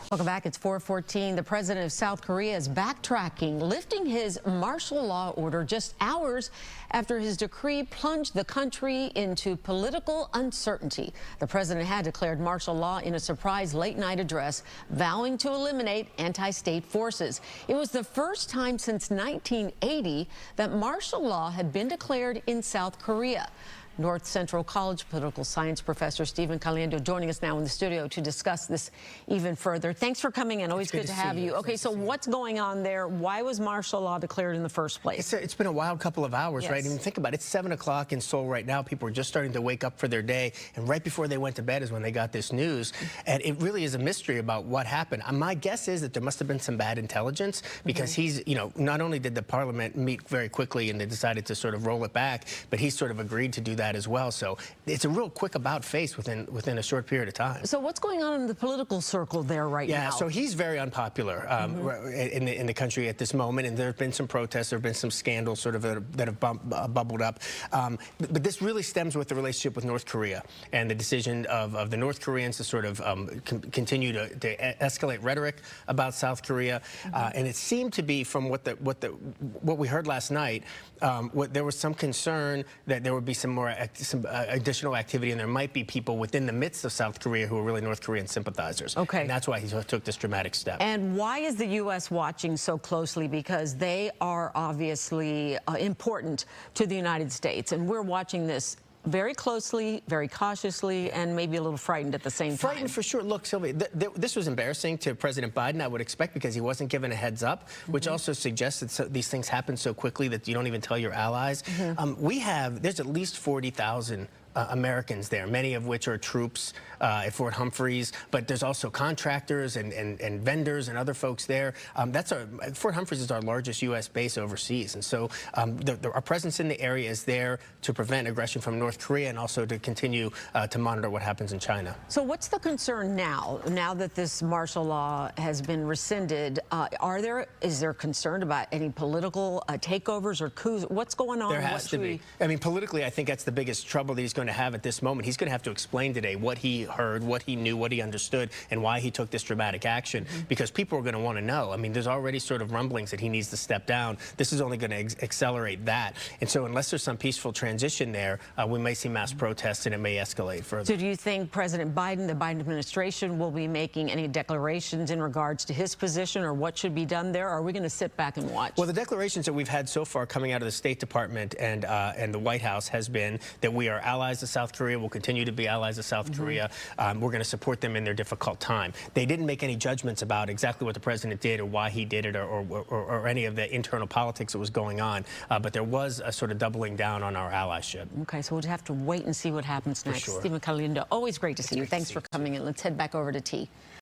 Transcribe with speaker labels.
Speaker 1: Welcome back. It's 4:14. The president of South Korea is backtracking, lifting his martial law order just hours after his decree plunged the country into political uncertainty. The president had declared martial law in a surprise late-night address, vowing to eliminate anti-state forces. It was the first time since 1980 that martial law had been declared in South Korea. North Central College political science professor Stephen Caliendo joining us now in the studio to discuss this even further. Thanks for coming in. Always good to have you. Okay, so what's going on there? Why was martial law declared in the first place?
Speaker 2: It's been a wild couple of hours, right? I mean, think about it. It's 7 o'clock in Seoul right now. People are just starting to wake up for their day, and right before they went to bed is when they got this news. And it really is a mystery about what happened. My guess is that there must have been some bad intelligence because he's, not only did the parliament meet very quickly and they decided to sort of roll it back, but he sort of agreed to do that as well. So it's a real quick about face within a short period of time.
Speaker 1: So what's going on in the political circle there right now?
Speaker 2: Yeah, so he's very unpopular in the country at this moment, and there have been some protests, there have been some scandals sort of that have bubbled up. But this really stems with the relationship with North Korea and the decision of the North Koreans to sort of continue to escalate rhetoric about South Korea. And it seemed to be, from what we heard last night, there was some concern that there would be some additional activity, and there might be people within the midst of South Korea who are really North Korean sympathizers.
Speaker 1: Okay.
Speaker 2: And that's why he took this dramatic step.
Speaker 1: And why is the U.S. watching so closely? Because they are obviously important to the United States, and we're watching this very closely, very cautiously, and maybe a little frightened at the same time.
Speaker 2: Frightened for sure. Look, Sylvia, this was embarrassing to President Biden, I would expect, because he wasn't given a heads up, which also suggests that these things happen so quickly that you don't even tell your allies. There's at least 40,000 Americans there, many of which are troops at Fort Humphreys, but there's also contractors and vendors and other folks there. Fort Humphreys is our largest U.S. base overseas, and so our presence in the area is there to prevent aggression from North Korea and also to continue to monitor what happens in China.
Speaker 1: So what's the concern now that this martial law has been rescinded? Is there concern about any political takeovers or coups? What's going on?
Speaker 2: There has to be. I mean, politically, I think that's the biggest trouble that he's going to have at this moment. He's going to have to explain today what he heard, what he knew, what he understood, and why he took this dramatic action, because people are going to want to know. I mean, there's already sort of rumblings that he needs to step down. This is only going to accelerate that. And so unless there's some peaceful transition there, we may see mass protests, and it may escalate further.
Speaker 1: So do you think President Biden, the Biden administration, will be making any declarations in regards to his position or what should be done there? Or are we going to sit back and watch?
Speaker 2: Well, the declarations that we've had so far coming out of the State Department and the White House has been that we are allies of South Korea, will continue to be allies of South Korea. We're going to support them in their difficult time. They didn't make any judgments about exactly what the president did or why he did it or any of the internal politics that was going on, but there was a sort of doubling down on our allyship.
Speaker 1: Okay, so we'll have to wait and see what happens next.
Speaker 2: For sure.
Speaker 1: Stephen Caliendo, always great to see you. Thanks for coming in. Let's head back over to T.